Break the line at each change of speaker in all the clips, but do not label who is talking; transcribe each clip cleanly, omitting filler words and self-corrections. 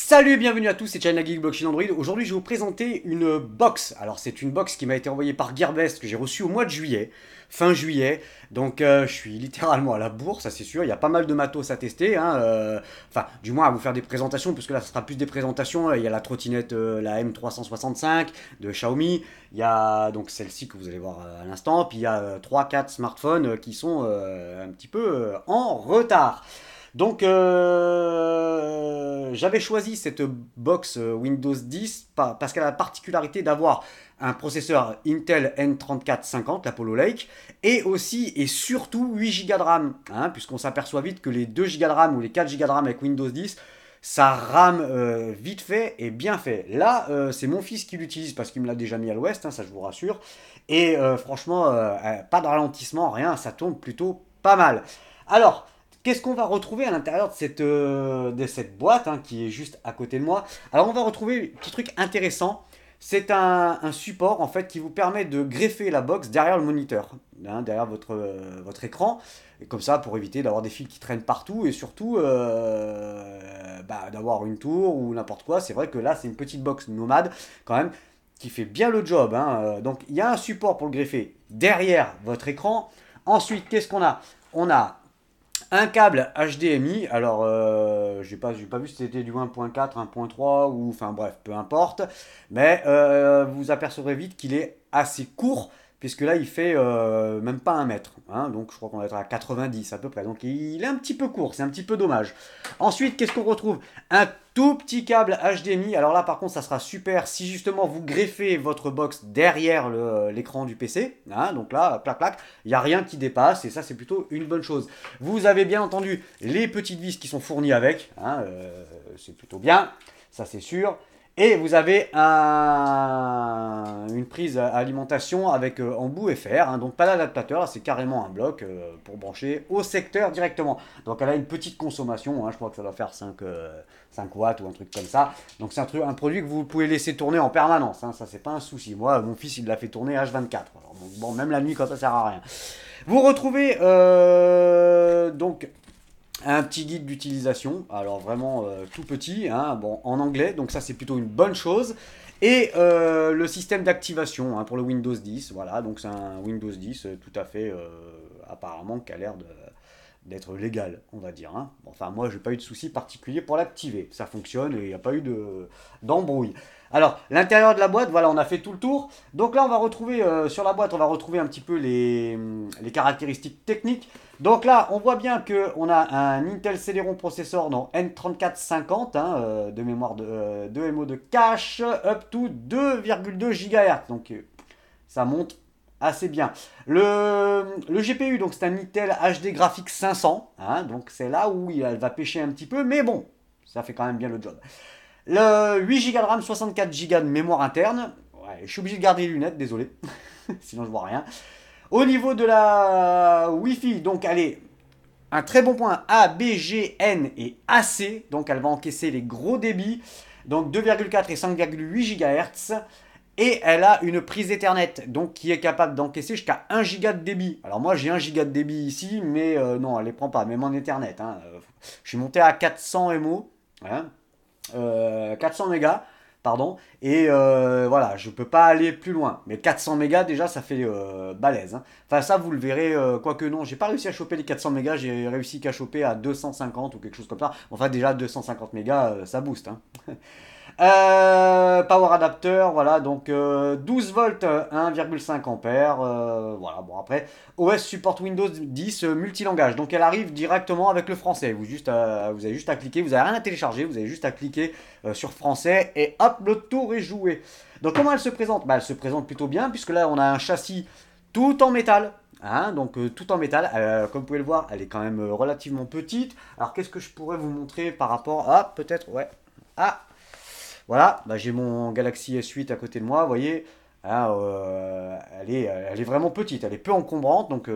Salut, bienvenue à tous, c'est China Geek Blockchain Android. Aujourd'hui, je vais vous présenter une box. Alors, c'est une box qui m'a été envoyée par Gearbest, que j'ai reçue au mois de juillet, fin juillet. Donc, je suis littéralement à la bourse, ça c'est sûr. Il y a pas mal de matos à tester, hein. Enfin, du moins à vous faire des présentations, puisque là, ce sera plus des présentations. Il y a la trottinette, la M365 de Xiaomi. Il y a donc celle-ci que vous allez voir à l'instant. Puis il y a 3-4 smartphones qui sont un petit peu en retard. Donc, j'avais choisi cette box Windows 10 parce qu'elle a la particularité d'avoir un processeur Intel N3450, l'Apollo Lake, et aussi et surtout 8 Go de RAM, hein, puisqu'on s'aperçoit vite que les 2 Go de RAM ou les 4 Go de RAM avec Windows 10, ça rame vite fait et bien fait. Là, c'est mon fils qui l'utilise parce qu'il me l'a déjà mis à l'ouest, hein, ça je vous rassure. Et franchement, pas de ralentissement, rien, ça tourne plutôt pas mal. Alors, qu'est-ce qu'on va retrouver à l'intérieur de cette boîte hein, qui est juste à côté de moi? Alors on va retrouver un petit truc intéressant. C'est un support en fait qui vous permet de greffer la box derrière le moniteur, hein, derrière votre écran. Et comme ça pour éviter d'avoir des fils qui traînent partout et surtout d'avoir une tour ou n'importe quoi. C'est vrai que là c'est une petite box nomade quand même qui fait bien le job, hein. Donc il y a un support pour le greffer derrière votre écran. Ensuite qu'est-ce qu'on a? On a un câble HDMI, alors j'ai pas vu si c'était du 1.4, 1.3 ou enfin bref, peu importe, mais vous apercevrez vite qu'il est assez court puisque là il fait même pas un mètre, hein, donc je crois qu'on va être à 90 à peu près, donc il est un petit peu court, c'est un petit peu dommage. Ensuite, qu'est-ce qu'on retrouve? Un tout petit câble HDMI, alors là par contre ça sera super si justement vous greffez votre box derrière l'écran du PC, hein, donc là, clac clac, il n'y a rien qui dépasse et ça c'est plutôt une bonne chose. Vous avez bien entendu les petites vis qui sont fournies avec, hein, c'est plutôt bien, ça c'est sûr. Et vous avez une prise à alimentation avec embout FR, hein, donc pas d'adaptateur, c'est carrément un bloc pour brancher au secteur directement. Donc elle a une petite consommation, hein, je crois que ça doit faire 5 watts ou un truc comme ça. Donc c'est un produit que vous pouvez laisser tourner en permanence, hein, ça c'est pas un souci. Moi, mon fils il l'a fait tourner H24, alors, bon, même la nuit quand ça sert à rien. Vous retrouvez donc un petit guide d'utilisation, alors vraiment tout petit, hein, bon, en anglais, donc ça c'est plutôt une bonne chose. Et le système d'activation hein, pour le Windows 10, voilà, donc c'est un Windows 10 tout à fait apparemment qui a l'air d'être légal, on va dire, hein. Bon, enfin, moi, j'ai pas eu de souci particulier pour l'activer. Ça fonctionne et il n'y a pas eu d'embrouille. Alors, l'intérieur de la boîte, voilà, on a fait tout le tour. Donc là, on va retrouver, sur la boîte, on va retrouver un petit peu les caractéristiques techniques. Donc là, on voit bien qu'on a un Intel Celeron processeur dans N3450, hein, de mémoire de MO de cache, up to 2,2 GHz. Donc, ça monte assez bien. Le GPU, donc c'est un Intel HD Graphics 500, hein, donc c'est là où elle va pêcher un petit peu, mais bon, ça fait quand même bien le job. Le 8 Go de RAM, 64 Go de mémoire interne. Ouais, je suis obligé de garder les lunettes, désolé, sinon je vois rien. Au niveau de la Wi-Fi, donc elle est un très bon point A, B, G, N et AC, donc elle va encaisser les gros débits, donc 2,4 et 5,8 GHz. Et elle a une prise Ethernet, donc qui est capable d'encaisser jusqu'à 1 giga de débit. Alors moi j'ai 1 giga de débit ici, mais non, elle ne les prend pas, même en Ethernet, hein. Je suis monté à 400 MO, hein, 400 mégas, pardon, et voilà, je ne peux pas aller plus loin. Mais 400 mégas déjà, ça fait balèze, hein. Enfin ça vous le verrez, quoique non, j'ai pas réussi à choper les 400 mégas, j'ai réussi qu'à choper à 250 ou quelque chose comme ça. Enfin déjà 250 mégas, ça booste, hein. Power adapter, voilà, donc 12 volts, 1,5 ampères, voilà, bon après, OS support Windows 10 multilangage, donc elle arrive directement avec le français, vous avez juste à cliquer, vous n'avez rien à télécharger, vous avez juste à cliquer sur français et hop, le tour est joué. Donc comment elle se présente? Bah, elle se présente plutôt bien, puisque là on a un châssis tout en métal, hein, donc tout en métal, comme vous pouvez le voir, elle est quand même relativement petite. Alors qu'est-ce que je pourrais vous montrer par rapport à, peut-être, ouais, ah, voilà, bah, j'ai mon Galaxy S8 à côté de moi, vous voyez, hein, elle est vraiment petite, elle est peu encombrante, donc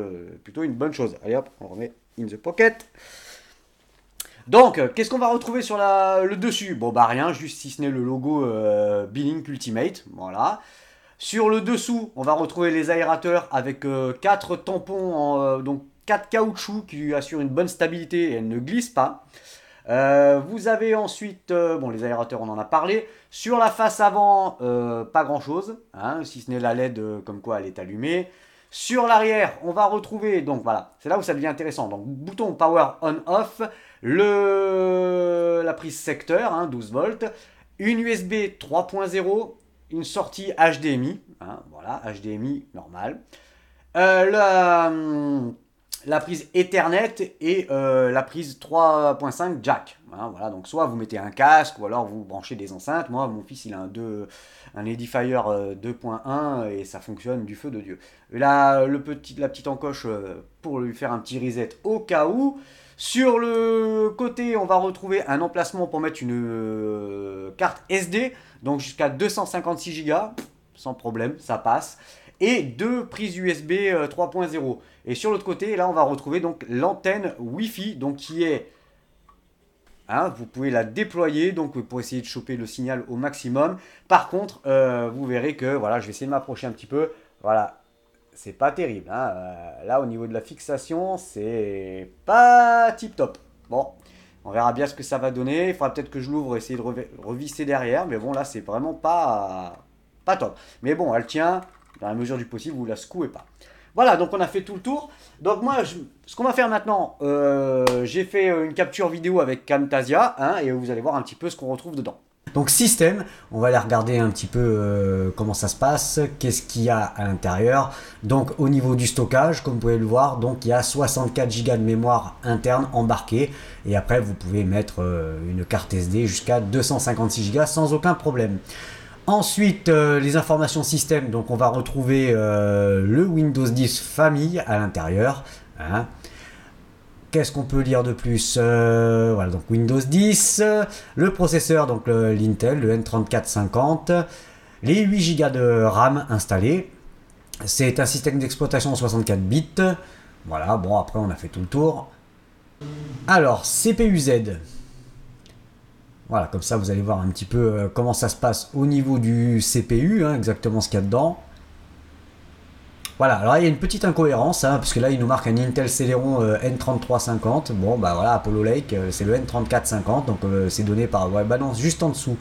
plutôt une bonne chose. Allez hop, on remet in the pocket. Donc, qu'est-ce qu'on va retrouver sur le dessus? Bon, bah rien, juste si ce n'est le logo Blink Ultimate, voilà. Sur le dessous, on va retrouver les aérateurs avec 4 tampons, donc 4 caoutchoucs qui assurent une bonne stabilité et elles ne glissent pas. Vous avez ensuite, bon, les aérateurs, on en a parlé. Sur la face avant, pas grand-chose, hein, si ce n'est la LED comme quoi elle est allumée. Sur l'arrière, on va retrouver, donc voilà, c'est là où ça devient intéressant. Donc, bouton Power On-Off, la prise secteur, hein, 12 volts, une USB 3.0, une sortie HDMI, hein, voilà, HDMI normal. La prise Ethernet et la prise 3.5 jack. Hein, voilà, donc soit vous mettez un casque ou alors vous branchez des enceintes. Moi, mon fils, il a un Edifier 2.1 et ça fonctionne du feu de Dieu. Là, la petite encoche pour lui faire un petit reset au cas où. Sur le côté, on va retrouver un emplacement pour mettre une carte SD, donc jusqu'à 256 Go, sans problème, ça passe. Et deux prises USB 3.0. Et sur l'autre côté, là, on va retrouver donc l'antenne Wi-Fi, donc qui est, hein, vous pouvez la déployer donc pour essayer de choper le signal au maximum. Par contre, vous verrez que, voilà, je vais essayer de m'approcher un petit peu. Voilà, c'est pas terrible. Hein. Là, au niveau de la fixation, c'est pas tip top. Bon, on verra bien ce que ça va donner. Il faudra peut-être que je l'ouvre et essayer de revisser derrière. Mais bon, là, c'est vraiment pas top. Mais bon, elle tient. Dans la mesure du possible, vous la secouez pas. Voilà, donc on a fait tout le tour. Donc moi, ce qu'on va faire maintenant, j'ai fait une capture vidéo avec Camtasia, hein, et vous allez voir un petit peu ce qu'on retrouve dedans. Donc système, on va aller regarder un petit peu comment ça se passe, qu'est-ce qu'il y a à l'intérieur. Donc au niveau du stockage, comme vous pouvez le voir, donc il y a 64 Go de mémoire interne embarquée. Et après, vous pouvez mettre une carte SD jusqu'à 256 Go sans aucun problème. Ensuite, les informations système, donc on va retrouver le Windows 10 famille à l'intérieur. Hein. Qu'est-ce qu'on peut lire de plus? Voilà, donc Windows 10, le processeur, donc l'Intel, le N3450, les 8 Go de RAM installés. C'est un système d'exploitation en 64 bits. Voilà, bon, après on a fait tout le tour. Alors, CPU-Z. Voilà, comme ça vous allez voir un petit peu comment ça se passe au niveau du CPU, hein, exactement ce qu'il y a dedans. Voilà, alors il y a une petite incohérence, hein, parce que là il nous marque un Intel Celeron N3350. Bon, bah voilà, Apollo Lake, c'est le N3450, donc c'est donné par, ouais, bah non, juste en dessous.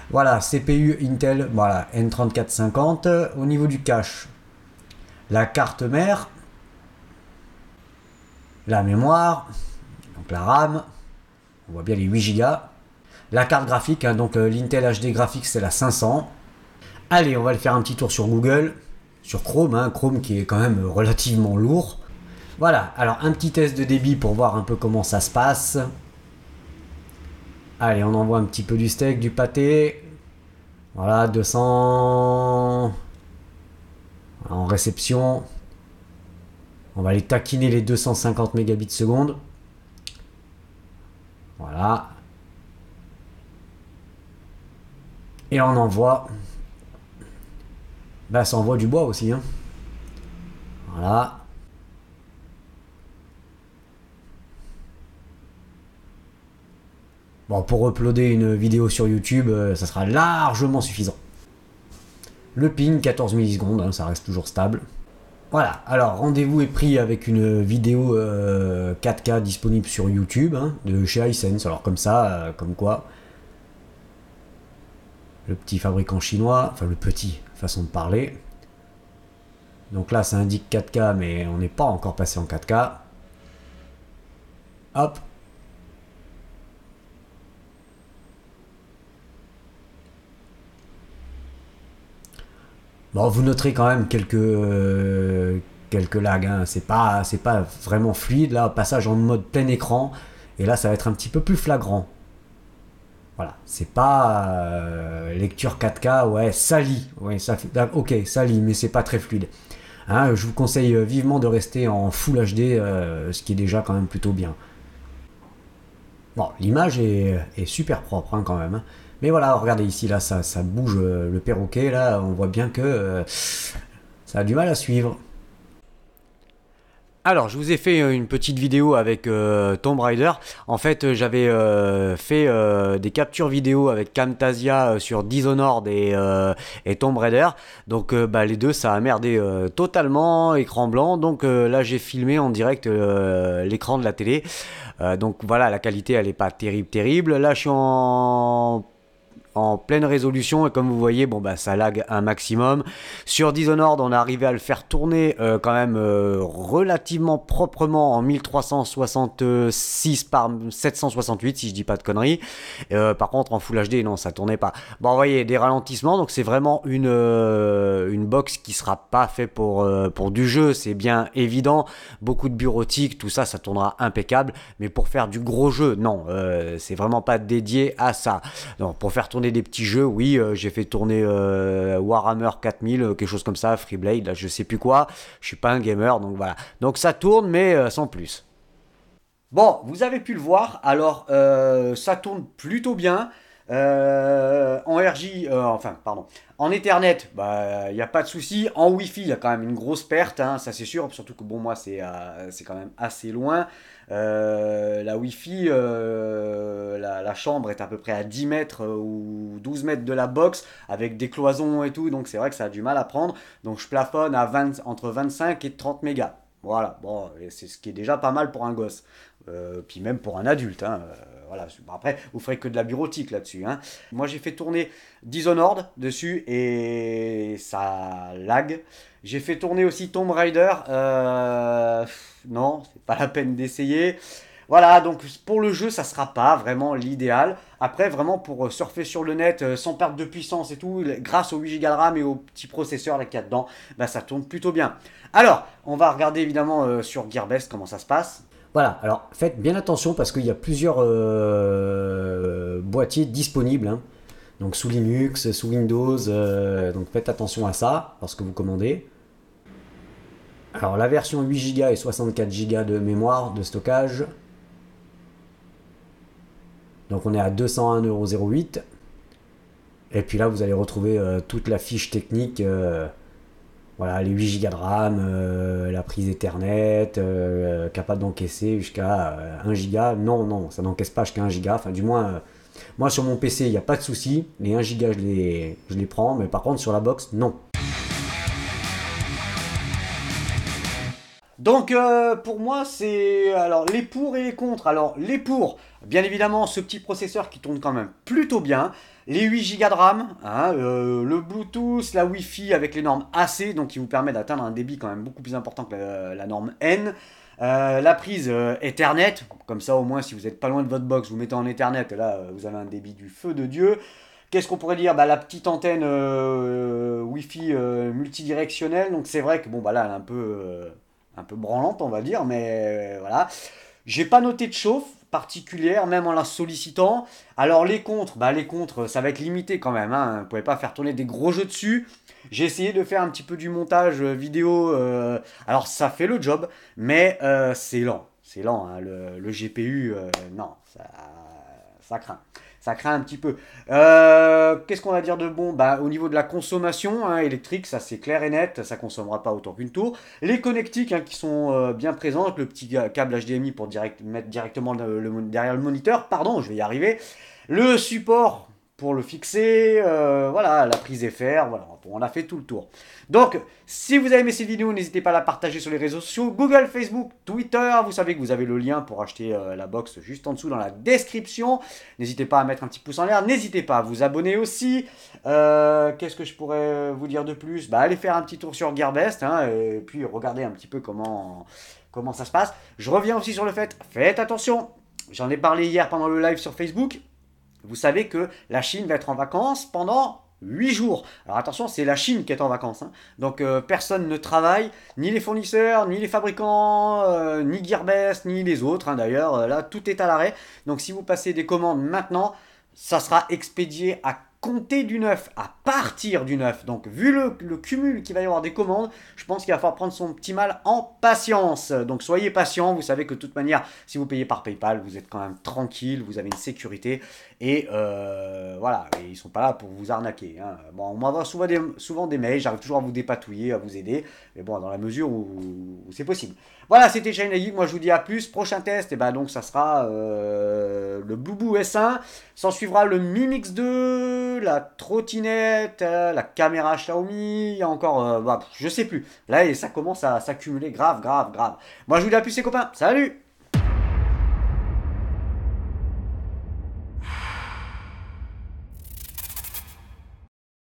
Voilà, CPU Intel, voilà, N3450. Au niveau du cache, la carte mère, la mémoire, donc la RAM, on voit bien les 8 Go. La carte graphique, hein, donc l'Intel HD Graphics, c'est la 500. Allez, on va le faire un petit tour sur Google, sur Chrome, hein, Chrome qui est quand même relativement lourd. Voilà, alors un petit test de débit pour voir un peu comment ça se passe. Allez, on envoie un petit peu du steak, du pâté. Voilà, 200 en réception. On va aller taquiner les 250 mégabits seconde. Voilà. Et on envoie. Bah, ça envoie du bois aussi. Hein. Voilà. Bon, pour uploader une vidéo sur YouTube, ça sera largement suffisant. Le ping, 14 millisecondes, hein, ça reste toujours stable. Voilà, alors rendez-vous est pris avec une vidéo 4K disponible sur YouTube, hein, de chez Hisense. Alors comme ça, comme quoi, le petit fabricant chinois, enfin le petit, façon de parler. Donc là ça indique 4K, mais on n'est pas encore passé en 4K. Hop. Bon, vous noterez quand même quelques lags, hein. C'est pas vraiment fluide. Là, passage en mode plein écran, et là ça va être un petit peu plus flagrant. Voilà, c'est pas lecture 4K, ouais, sali, ouais, ça fait, ok, sali, mais c'est pas très fluide. Hein, je vous conseille vivement de rester en Full HD, ce qui est déjà quand même plutôt bien. Bon, l'image est super propre hein, quand même. Hein. Mais voilà, regardez ici, là, ça bouge le perroquet, là, on voit bien que ça a du mal à suivre. Alors, je vous ai fait une petite vidéo avec Tomb Raider. En fait, j'avais fait des captures vidéo avec Camtasia sur Dishonored et Tomb Raider. Donc, bah, les deux, ça a merdé totalement, écran blanc. Donc là, j'ai filmé en direct l'écran de la télé. Donc voilà, la qualité, elle est pas terrible, terrible. Là, je suis en pleine résolution et comme vous voyez bon bah ça lag un maximum. Sur Dishonored on est arrivé à le faire tourner quand même relativement proprement en 1366 par 768 si je dis pas de conneries. Par contre en Full HD non ça tournait pas. Bon vous voyez des ralentissements donc c'est vraiment une box qui sera pas fait pour du jeu, c'est bien évident, beaucoup de bureautique, tout ça ça tournera impeccable, mais pour faire du gros jeu non, c'est vraiment pas dédié à ça. Donc pour faire tourner des petits jeux, oui, j'ai fait tourner Warhammer 4000, quelque chose comme ça, Freeblade, là, je sais plus quoi. Je suis pas un gamer, donc voilà. Donc ça tourne, mais sans plus. Bon, vous avez pu le voir, alors ça tourne plutôt bien. En RJ, enfin, pardon, en Ethernet, bah, il n'y a pas de souci. En Wi-Fi, il y a quand même une grosse perte, hein, ça c'est sûr. Surtout que bon, moi, c'est quand même assez loin. La Wi-Fi, la chambre est à peu près à 10 mètres ou 12 mètres de la box, avec des cloisons et tout, donc c'est vrai que ça a du mal à prendre. Donc je plafonne à 20, entre 25 et 30 mégas. Voilà, bon, c'est ce qui est déjà pas mal pour un gosse. Puis même pour un adulte, hein, voilà. Bon, après, vous ferez que de la bureautique là-dessus, hein. Moi, j'ai fait tourner Dishonored dessus et ça lag. J'ai fait tourner aussi Tomb Raider. Non, c'est pas la peine d'essayer. Voilà, donc pour le jeu, ça sera pas vraiment l'idéal. Après, vraiment pour surfer sur le net sans perte de puissance et tout, grâce au 8 Go de RAM et au petit processeur là qu'il y a dedans, bah, ça tourne plutôt bien. Alors, on va regarder évidemment sur Gearbest comment ça se passe. Voilà, alors faites bien attention parce qu'il y a plusieurs boîtiers disponibles, hein. Donc sous Linux, sous Windows, donc faites attention à ça lorsque vous commandez. Alors la version 8 Go et 64 Go de mémoire de stockage. Donc on est à 201,08 €. Et puis là vous allez retrouver toute la fiche technique. Voilà, les 8 Go de RAM, la prise Ethernet, capable d'encaisser jusqu'à 1 Go. Non, non, ça n'encaisse pas jusqu'à 1 Go. Enfin, du moins, moi sur mon PC, il n'y a pas de souci. Les 1 Go, je les prends. Mais par contre, sur la box, non. Donc pour moi c'est alors les pour et les contre. Alors les pour, bien évidemment ce petit processeur qui tourne quand même plutôt bien, les 8 Go de RAM, hein, le Bluetooth, la Wi-Fi avec les normes AC, donc qui vous permet d'atteindre un débit quand même beaucoup plus important que la norme N. La prise Ethernet, comme ça au moins si vous n'êtes pas loin de votre box, vous mettez en Ethernet et là vous avez un débit du feu de Dieu. Qu'est-ce qu'on pourrait dire, bah, la petite antenne Wi-Fi multidirectionnelle, donc c'est vrai que bon bah là elle est un peu branlante on va dire, mais voilà. J'ai pas noté de chauffe particulière, même en la sollicitant. Alors les contres, ça va être limité quand même, hein. Vous pouvez pas faire tourner des gros jeux dessus. J'ai essayé de faire un petit peu du montage vidéo, alors ça fait le job, mais c'est lent, hein. Le GPU, non, ça craint. Ça craint un petit peu. Qu'est-ce qu'on va dire de bon, bah, au niveau de la consommation hein, électrique, ça c'est clair et net, ça consommera pas autant qu'une tour. Les connectiques hein, qui sont bien présentes, le petit câble HDMI pour mettre directement derrière le moniteur, pardon, je vais y arriver. Le support pour le fixer, voilà, la prise FR, voilà, on a fait tout le tour. Donc, si vous avez aimé cette vidéo, n'hésitez pas à la partager sur les réseaux sociaux, Google, Facebook, Twitter, vous savez que vous avez le lien pour acheter la box juste en dessous dans la description. N'hésitez pas à mettre un petit pouce en l'air, n'hésitez pas à vous abonner aussi. Qu'est-ce que je pourrais vous dire de plus? Bah, allez faire un petit tour sur Gearbest, hein, et puis regardez un petit peu comment ça se passe. Je reviens aussi sur le fait, faites attention, j'en ai parlé hier pendant le live sur Facebook. Vous savez que la Chine va être en vacances pendant 8 jours. Alors attention, c'est la Chine qui est en vacances, hein. Donc personne ne travaille, ni les fournisseurs, ni les fabricants, ni Gearbest, ni les autres, hein, d'ailleurs. Là, tout est à l'arrêt. Donc si vous passez des commandes maintenant, ça sera expédié à compter du 9, à partir du 9. Donc, vu le cumul qu'il va y avoir des commandes, je pense qu'il va falloir prendre son petit mal en patience. Donc, soyez patient. Vous savez que de toute manière, si vous payez par PayPal, vous êtes quand même tranquille, vous avez une sécurité. Et voilà, et ils sont pas là pour vous arnaquer. Hein. Bon, on m'envoie souvent des mails, j'arrive toujours à vous dépatouiller, à vous aider. Mais bon, dans la mesure où c'est possible. Voilà, c'était Shine Geek. Moi, je vous dis à plus. Prochain test, et ben donc ça sera le Boubou S1. S'en suivra le Mi Mix 2, la trottinette, la caméra Xiaomi. Il y a encore, bah, je sais plus. Là, ça commence à s'accumuler grave, grave, grave. Moi, je vous dis à plus, les copains. Salut!